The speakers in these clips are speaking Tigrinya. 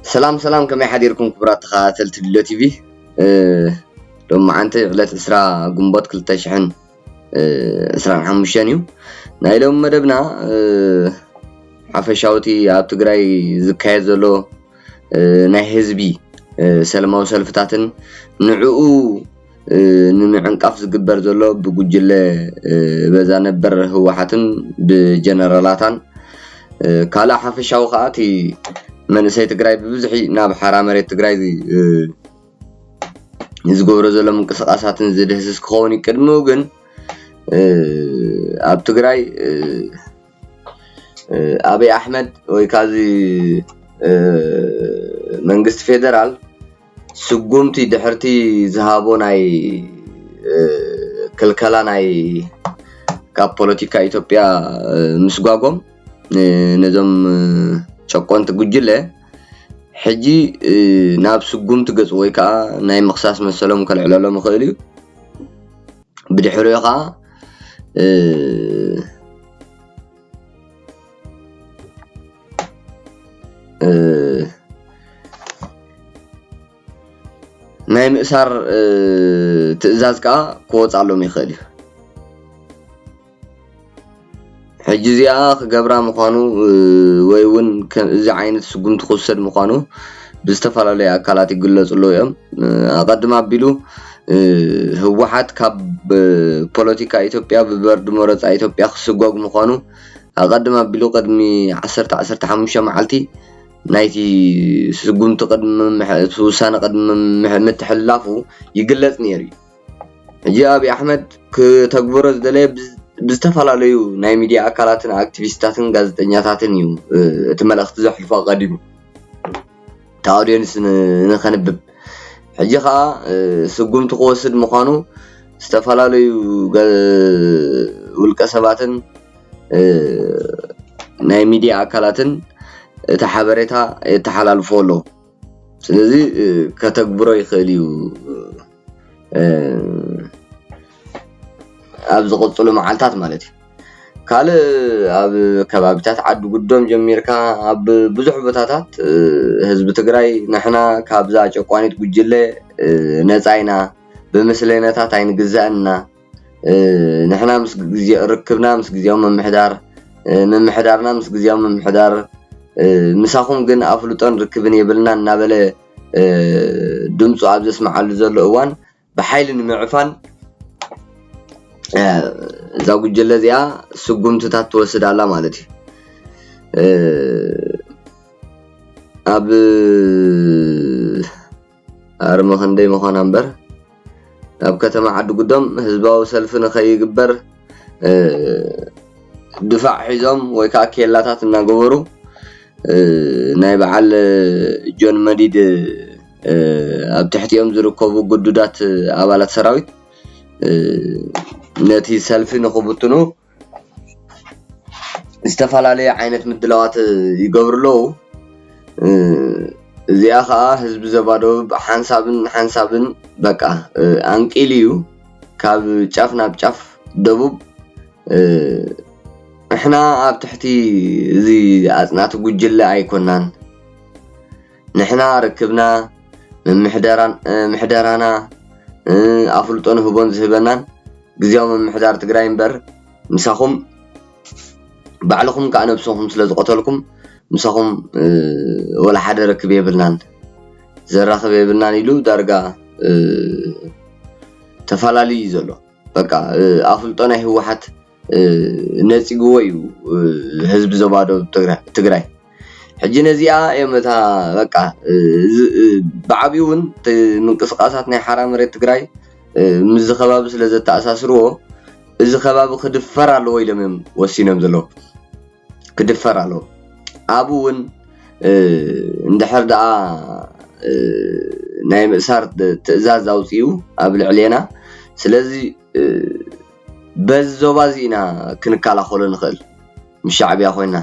سلام كما يحديركم كبرات تخاتل تبلو تي في لما عنت غلت اسرا قنبات كل تشحن اسرا حمشانيو نايلوم مدبنا حفشاوتي اب تግራይ ዝካየድ ዘሎ ናይ ህዝቢ ሰላማዊ ሰልፍታትን ንዕኡ ንምዕንቃፍ ዝግበር ዘሎ ብጉጅለ በዛ ነበር ህወሓትን ብጀነራላታን ካላ ሓፈሻው ኻቲ መንሰይ ትግራይ ብብዝሒ ናብ ሓራ መሬት ትግራይ ዝገብሮ ዘሎ ምንቅስቃሳትን ዝድህስስ ክኸውን ይቅድሙ ግን ኣብ ትግራይ አብይ አሕመድ ወይ ካዚ መንግስት ፌደራል ስጉምቲ ድሕርቲ ዝሃቦ ናይ ክልከላ ናይ ካብ ፖለቲካ ኢትዮጵያ ምስጓጎም ነዞም ጨቆንት ጉጅለ ሕጂ ናብ ስጉምቲ ገጽ ወይ ከዓ ናይ መኽሳስ መሰሎም ከልዕለሎም ይኽእል እዩ ብድሕሪኡ ከዓ ናይ ምእሳር ትእዛዝ ከዓ ክወጻሎም ይኽእል እዩ ሕጂ እዚኣ ክገብራ ምዃኑ ወይ እውን እዚ ዓይነት ስጉምቲ ክውሰድ ምዃኑ ብዝተፈላለዩ ኣካላት ይግለጽሉ እዮም ኣቐድማ ኣቢሉ ህወሓት ካብ ፖለቲካ ኢትዮጵያ ብበርድ መረፃ ኢትዮጵያ ክስጓግ ምዃኑ ኣቐድማ ኣቢሉ ቅድሚ 15 መዓልቲ ናይቲ ስጉምቲ ቅድሚ ውሳነ ቅድሚ ምትሕልላፉ ይግለጽ ነይሩ ሕጂ አብይ አሕመድ ከተግብሮ ዝደለየ ብዝተፈላለዩ ናይ ሚድያ ኣካላትን ኣክቲቪስታትን ጋዜጠኛታትን እዩ እቲ መልእኽቲ ዘሕልፎ ቀዲሙ ታውዲየንስ ንኸንብብ ሕጂ ከዓ ስጉምቲ ክወስድ ምዃኑ ዝተፈላለዩ ውልቀ ሰባትን ናይ ሚድያ ኣካላትን እቲ ሓበሬታ የተሓላልፈሎ ስለዚ ከተግብሮ ይኽእል እዩ ኣብ ዝቕጽሉ መዓልታት ማለት እዩ ካልእ ኣብ ከባቢታት ዓዲ ጉዶም ጀሚርካ ኣብ ብዙሕ ቦታታት ህዝቢ ትግራይ ንሕና ካብዛ ጨቋኒት ጉጅለ ነፃ ኢና ብምስለነታት ኣይንግዛእና ንሕና ምስ ግዜ ርክብና ምስ ግዜያዊ ምምሕዳርና ምስ ግዜያዊ ምምሕዳር ምሳኹም ግን ኣፍልጦን ርክብን የብልና እናበለ ድምፁ ኣብ ዘስማዓሉ ዘሎ እዋን ብሓይሊ ንምዕፋን እዛ ጉጅለ እዚኣ ስጉምትታት ትወስድ ኣላ ማለት እዩ ኣብ ኣርማ ክንደይ ምዃና እምበር ኣብ ከተማ ዓዲ ጉዶም ህዝባዊ ሰልፊ ንኸይግበር ድፋዕ ሒዞም ወይ ከዓ ኬላታት እናገበሩ ናይ በዓል ጆን መዲድ ኣብ ትሕቲኦም ዝርከቡ ጉዱዳት ኣባላት ሰራዊት ነቲ ሰልፊ ንኽብትኑ ዝተፈላለዩ ዓይነት ምድላዋት ይገብርለው እዚኣ ከዓ ህዝቢ ዘባደው ሓንሳብን በቃ አንቂል እዩ ካብ ጫፍ ናብ ጫፍ ደቡብ احنا ኣብ ትሕቲ እዚ ኣጽናት ጉጅለ ኣይኮናን ንሕና ርክብና ምሕደራና ኣፍልጦን ህቦን ዝህበናን ግዜያዊ ምምሕዳር ትግራይ እምበር ምሳኹም ባዕልኹም ከዓ ነብስኹም ስለ ዝቆተልኩም ምሳኹም ወላ ሓደ ርክብ የብልናን ዘራኽብ የብልናን ኢሉ ዳርጋ ተፈላለዩ ዘሎ በቃ ኣፍልጦ ናይ ህወሓት ነፂግዎ እዩ ህዝቢ ዘባደው ትግራይ ሕጂ ነዚኣ የመታ በቃ ብዓብዩን ምንቅስቃሳት ናይ ሓራ መሬት ትግራይ ምዝ ከባቢ ስለ ዘተኣሳስርዎ እዚ ከባቢ ክድፈር ኣለዎ ኢሎም ወሲኖም ዘሎ ክድፈር ኣለዎ ኣብውን እንድሕር ደኣ ናይ ምእሳር ትእዛዝ ኣውፅኡ ኣብ ልዕልና ስለዚ በዞባ ዚና ክንከላኸሎ ንኽእል ምሻዕብያ ኮይና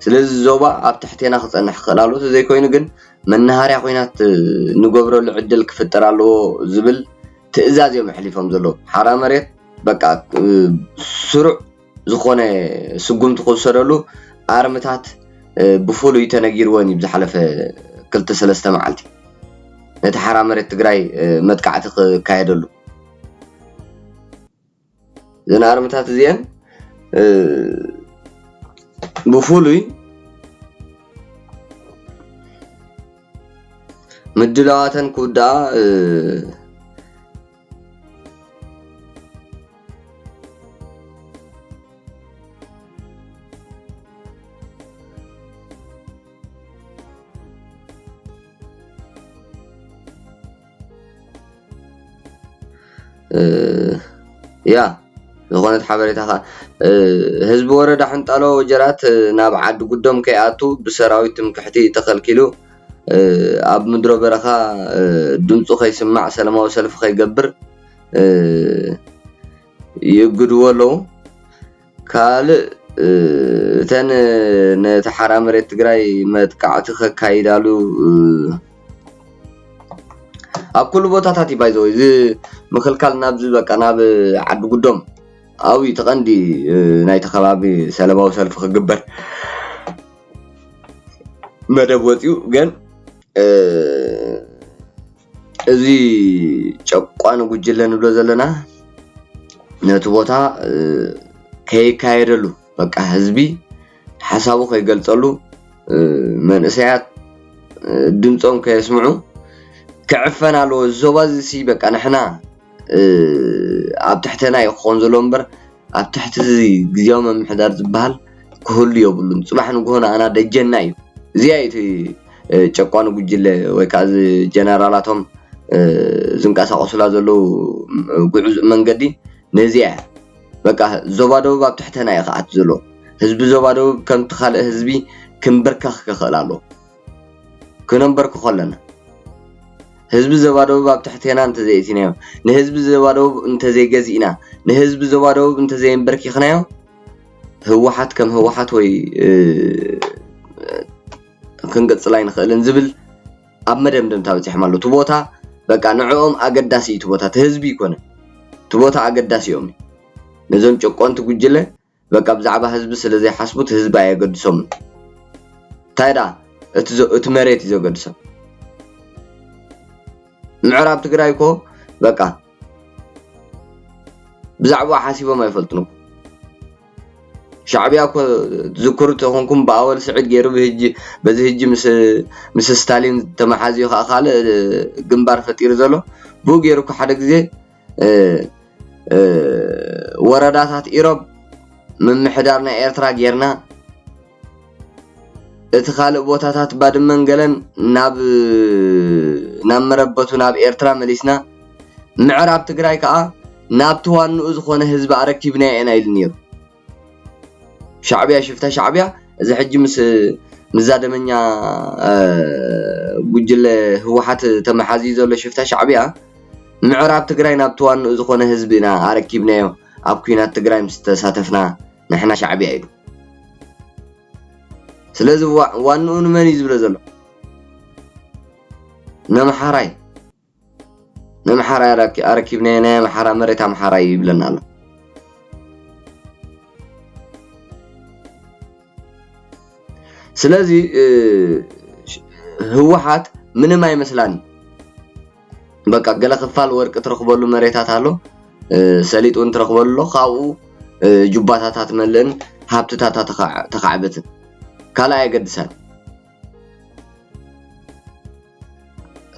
ስለዚ ዞባ ኣብ ትሕቴና ክጸንሕ ክኽእላሉ ዘይኮይኑ ግን መናሃርያ ኮይናት ንገብረሉ ዕድል ክፍጠር ኣለዎ ዝብል ትእዛዝ እዮም ሕሊፎም ዘሎ ሓራ መሬት በቃ ስሩዕ ዝኾነ ስጉምቲ ክወሰደሉ ኣርምታት ብፍሉይ ተነጊርወን እዩ ዝሓለፈ كلت سلسته معلتي نتحرى مريت تقراي متقعت كايدلو زنا ارمتات زين بفولي مدلواتن كودا يا زغونت حبريتها حزب وردا حنطالو وجرات ناب عد قدام كياتو بسراويتم كحتي تخلكيلو اب مدرو برخا دمصو خيسمع سلاماو سلف خيغبر يغدولو كال تن نتحرى مريت تግራይ متقعت خكايدالو اب كل بوتاتات بايزو مخلكال نابز بقى ناب عد قدام اوي تقندي ناي تخبابي سلاماو سلف خغبر مدب وطيو ግን እዚ ጨቋን ጉጅለን ብሎ ዘለና ነቲ ቦታ ከይካየደሉ በቃ ህዝቢ ሐሳቡ ከይገልጸሉ መንእሰያት ድምጾም ከይስምዑ كعفنا له الزوازي بقى نحنا ابتحتنا يخون زلومبر ابتحت غيوم محدار زبال كل يوبلون صباح نغونا انا دجنا اي زيايتي ጨቋኑ ጉጅለ ወይ ካዝ ጀነራላቶም ዝንቀሳቀሱላ ዘለው ጉዕዝ መንገዲ ነዚያ በቃ ዞባደው ኣብትሕተና ይኻት ዘሎ ህዝቢ ዞባደው ከም ተኻለ ህዝቢ ክንበርካኽ ከኸላሎ ክነምበርክ ከለና ህዝቢ ዞባደው ኣብትሕተና እንተ ዘይቲናዮ ንህዝቢ ዞባደው እንተ ዘይገዚና ንህዝቢ ዞባደው እንተ ዘይንበርኪኽናዮ ህወሓት ከም ህወሓት ወይ كنقصلاي نخلن زبل اب مدمدم تابصح مالو تبوتا بقى نعوم اقداسي تبوتا تهزبي يكون تبوتا اقداسيوم نزم ጨቆንት ጉጅለ በቃ بزعبا ህዝብ ስለዚህ حسبوت ህዝብ አይገድሶም ታይዳ እት መሬት ይዘገድሶም ምዕራብ ትግራይ ኮ በቃ بزعبا حاسبهم አይፈልጥኑ شعبيا كو ذكرت هونكم باول سعيد غيرو بهجي هجي مس ستالين تمحازيو خاله جنبار فطير زلو بو غيرو كو حدا غزي ورداتات ايروب من محدارنا ايرترا غيرنا اتخالق بوتاتات بادمن غلن ناب نمربتو ناب ايرترا مليسنا معراب تግራይ كا ناب توانو زخونه حزب اركيبنا انا يلنيو شعبيا شفتها شعبيا اذا حجي مزادمنيا ጉጅለ ህወሓት ተመሓዚ ዘሎ شفتها شعبيا معراب تግራይ ናብ توان زخونه حزبنا اركيبنايو اب ኩናት تግራይ مستساتفنا نحنا شعبيا ايدو ስለዚ ዋንኡን መን ይዝብለ ዘሎ ነምሓራይ اركيبنايو ነምሓራ መሬታ ምሓራይ ይብለና ኣሎ ስለዚህ ህወሓት ምንም አይመስላኒ በቃ ገለ خفال ወርቅ ትረክበሉ መሬታት አሎ ሰሊጡን ትረክበሉ ካኡ ጁባታታት መለን ሀብትታታ ተኻዕበት ካላ አይገድሳል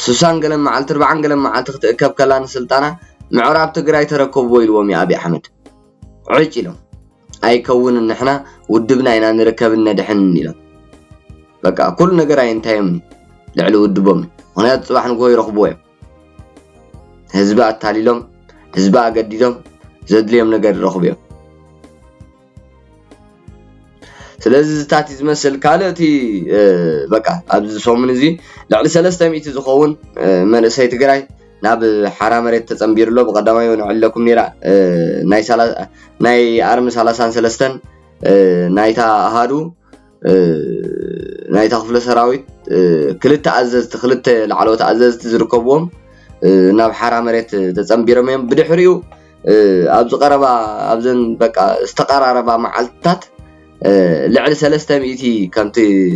ሱሳን ገለ መዓልት 40 ገለ መዓልት ክትእከብ ከላን ስልጣና ምዕራብ ትግራይ ተረከብዎ ኢልዎም ያ አብይ አሕመድ ዕጭሎም አይከውን ንሕና ውድብና ኢና ንርከብና ድሕን ኢሎም በቃ كل ነገር አይንታይምኒ ልዕሊ ውድቦም ምክንያቱ ጽባሕ ንጎ ይረኽብዎ ህዝቢ አታሊሎም ህዝቢ አገዲዶም ዘድልዮም ነገር ይረኽብዮም ስለዚህ ዝታት ዝመስል ካልእቲ በቃ ኣብዚ ሶምን እዚ ልዕሊ 300 ዝኸውን መንእሰይ ትግራይ ናብ ሓራ መሬት ተጸምቢርሎ በቀዳማይ ንዕለኩም ኔራ ናይ አርሚ 33 ናይታ አሃዱ ናይታ ክፍለ ሰራዊት ክልተ አዘዝቲ ክልተ ለዓሎት አዘዝቲ ዝርከብዎም ናብ ሓራ መሬት ተጸምቢሮም እዮም ብድሕሪኡ ኣብዚ ቀረባ ኣብዘን በቃ ዝተቀራረባ መዓልታት لعل 300 كمتي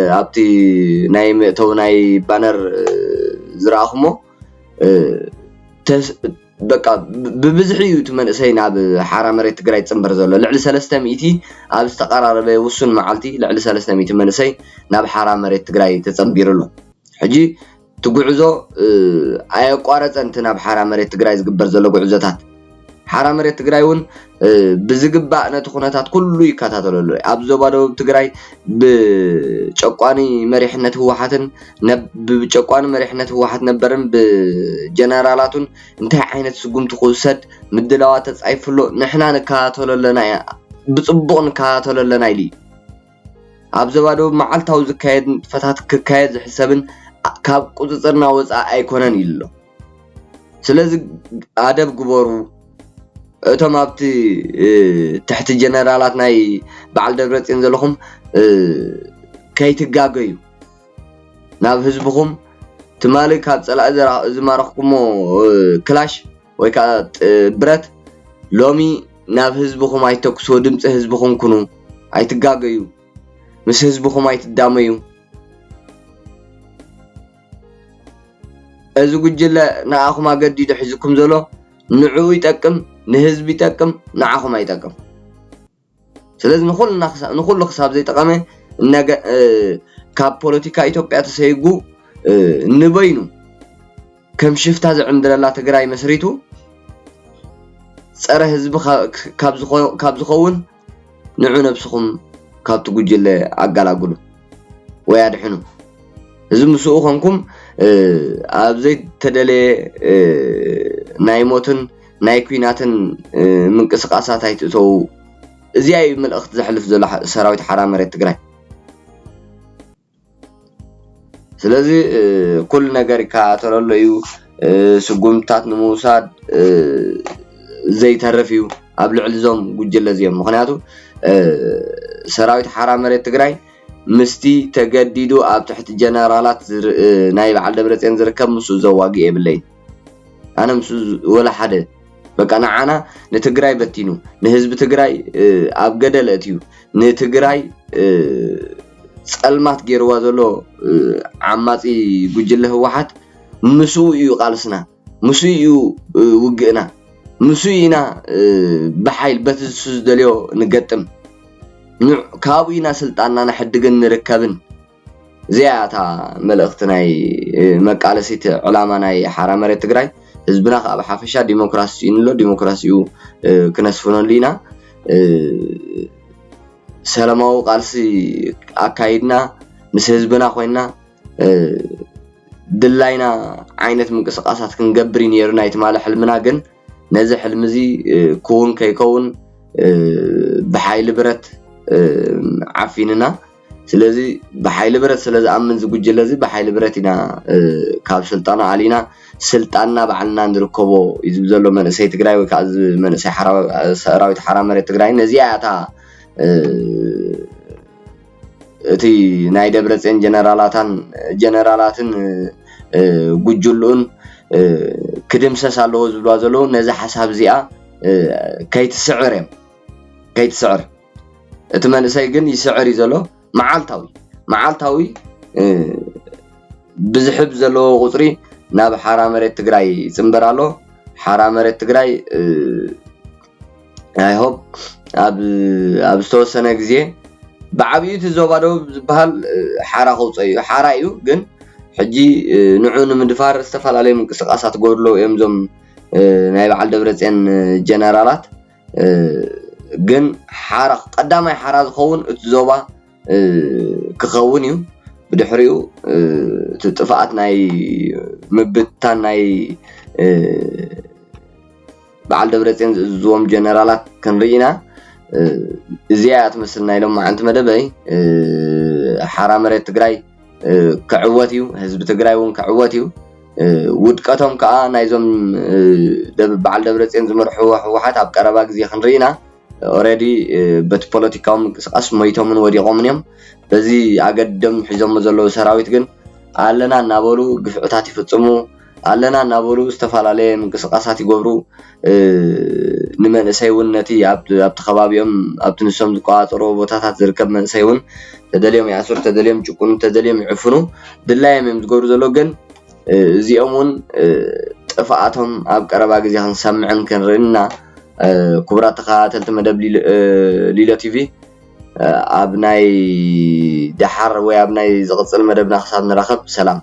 ابتي ناي مئتو ناي بانر زراخمو بقى ببزحيو تمنسي ناب حرا مريت تግራይ ጽምበር ዘሎ ልዕሊ 300 ኣብ ዝተቀራረበ ውሱን መዓልቲ ልዕሊ 300 መንሰይ ናብ ሓራ መሬት ትግራይ ተጸምቢሩሉ ሕጂ ትጉዕዞ ኣየቋረጸን ናብ ሓራ መሬት ትግራይ ዝግበር ዘሎ ጉዕዞታት ሓራ መሬት ትግራይውን ብዝግባእ ነቲ ኩነታት ኩሉ ይከታተለሉ ኣብ ዞባ ደቡብ ትግራይ ብጨቋኒ መሪሕነት ህወሓትን ብጨቋኒ መሪሕነት ህወሓት ነበርን ብጀነራላቱን እንታይ ዓይነት ስጉምቲ ክውሰድ ምድላዋት ተጻይፍሎ ንሕና ንከታተለለና ብጽቡቕ ንከታተለለና ኢሊ ኣብ ዞባ ደቡብ መዓልታዊ ዝካየድ ፈታት ክካየድ ዝሕሰብን ካብ ቁጽጽርና ወጻእ ኣይኮነን ኢሎ ስለዚ ኣደብ ግበሩ እቶም ኣብቲ تحت جنرالات ናይ በዓል ደብረጽዮን ዘለኹም ከይትጋገዩ ናብ ህዝብኹም ትማሊ ካብ ጸላእ ዝማረኽኩሞ ክላሽ ወይ ካ ብረት ሎሚ ናብ ህዝብኹም ኣይተኩሶ ድምጽ ህዝብኹም ኩኑ ኣይትጋገዩ ምስ ህዝብኹም ኣይትዳመዩ እዚ ጉጅለ ንኣኹም ኣገዲዱ ሒዝኩም ዘሎ ንዑ ይጠቅም ንህዝብ ይጠቅም ንዓኹም ኣይጠቅም ስለዚህ ንኹሉ ክሳብ ዘይጠቀመ ነገ ካብ ፖለቲካ ኢትዮጵያ ተሰይጉ ንበይኑ ከም ሽፍታ ዝዕምድረላ ትግራይ መስሪቱ ጸረ ህዝብ ካብ ዝኸውን ንዑ ነብስኹም ካብ ትጉጅለ ኣጋላግሉ ወይ ኣድሕኑ እዚ ምስኡ ኮንኩም ኣብ ዘይተደለየ ናይ ሞትን ናይ ኩናትን ምንቅስቃሳት ኣይትእተው እዚያ መልእኽቲ ዝሕልፍ ዘሎ ሰራዊት ሓራ መሬት ትግራይ ስለዚ ኩል ነገር ይከታተለሉ እዩ ስጉምታት ንምውሳድ ዘይተርፍ እዩ ኣብ ልዕሊ ዞም ጉጅለ እዚኦም ምክንያቱ ሰራዊት ሓራ መሬት ትግራይ ምስቲ ተገዲዱ ኣብ ትሕቲ ጀነራላት ናይ በዓል ደብረጽዮን ዝርከብ ምስ ዘዋጊ የብለይ ኣነ ምስ ወላ ሓደ በቃ ንዓና ንትግራይ በቲኑ ንህዝብ ትግራይ ኣብ ገደል እትዩ ንትግራይ ጸልማት ገይርዋ ዘሎ ዓማጺ ጉጅለ ህወሓት ምሱ እዩ ቃልስና ምሱ እዩ ውግእና ምሱ ኢና በሓይል በትሱ ዝደልዮ ንገጥም ካብኡና ስልጣንና ንሕድግን ንርከብን ዚያታ መልእኽቲ ናይ መቃለሲት ዕላማ ናይ ሓራ መሬት ትግራይ ህዝብና ካብ ሓፈሻ ዲሞክራሲ እንሎ ዲሞክራሲኡ ክነስፍኖን ሊና ሰላማዊ ቃልሲ ኣካይድና ምስ ህዝብና ኮይና ድላይና ዓይነት ምንቅስቃሳት ክንገብር ነይሩና ይትማለ ሕልምና ግን ነዚ ሕልምዚ ኩውን ከይከውን ብሓይሊ ብረት ዓፊንና ስለዚ ብሓይሊ ብረት ስለዚ ኣምን ዝጉጅለ እዚ ብሓይሊ ብረት ኢና ካብ ስልጣና አሊና ስልጣንና ባዕልና ንርከቦ ይዝብ ዘሎ መንእሰይ ትግራይ ወይ ከዓ መንእሰይ ሰራዊት ሓራ መሬት ትግራይ ነዚያታ እቲ ናይ ደብረጽዮን ጀነራላትን ጉጅሉን ክድምሰስ ኣለዎ ዝብልዋ ዘለዉ ነዚ ሓሳብ እዚኣ ከይትስዕር እቲ መንእሰይ ግን ይስዕር ዘሎ መዓልታዊ ብዝሕብ ዘለዎ ቁጽሪ ናብ ሓራ መሬት ትግራይ ጽምበር ኣሎ ሓራ መሬት ትግራይ I hope ኣብ ዝተወሰነ ግዜ ብዓብዩ ዞባ ደቡብ ዝበሃል ሓራ ኸውፀዩ ሓራ እዩ ግን ሕጂ ንዑ ንምድፋር ዝተፈላለዩ ምንቅስቃሳት ጎድሎ እዮም ዞም ናይ በዓል ደብረጽዮን ጀነራላት ግን ሓራ ቀዳማይ ሓራ ዝኸውን እቲ ዞባ ክኸውን እዩ ብድሕሪኡ ጥፋኣት ናይ ምብታን ናይ በዓል ደብረጽዮን ዝዞም ጀነራላት ክንርኢና እዚያ ትመስልና ኢሎም ማዓንቲ መደበይ ሓራ መሬት ትግራይ ክዕወት እዩ ህዝቢ ትግራይ እውን ክዕወት እዩ ውድቀቶም ከዓ ናይዞም በዓል ደብረጽዮን ዝመርሑ ህወሓት ኣብ ቀረባ ግዜ ክንርኢና ኦሬዲ በት ፖለቲካዊ ምንቅስቃስ ሞይቶምን ወዲቆምን እዮም በዚ ኣገደም ሒዞም ዘለዉ ሰራዊት ግን ኣለና እናበሉ ግፍዕታት ይፍጽሙ ኣለና እናበሉ ዝተፋላለየ ምንቅስቃሳት ይገብሩ ንመንእሰይ እውን ነቲ ኣብቲ ከባቢኦም ኣብቲ ንሶም ዝቋፀሮ ቦታታት ዝርከብ መንእሰይ እውን ተደልዮም ይኣስሩ ተደልዮም ጭቁኑ ተደልዮም ይዕፍኑ ድላዮም እዮም ዝገብሩ ዘሎ ግን እዚኦም እውን ጥፍኣቶም ኣብ ቀረባ ግዜ ክንሰምዕን ክንርእና ክቡራት ተኸታተልቲ መደብ ሊሎ ቲቪ ኣብ ናይ ድሓር ወይ ኣብ ናይ ዝቕፅል መደብና ክሳብ ንራኸብ ሰላም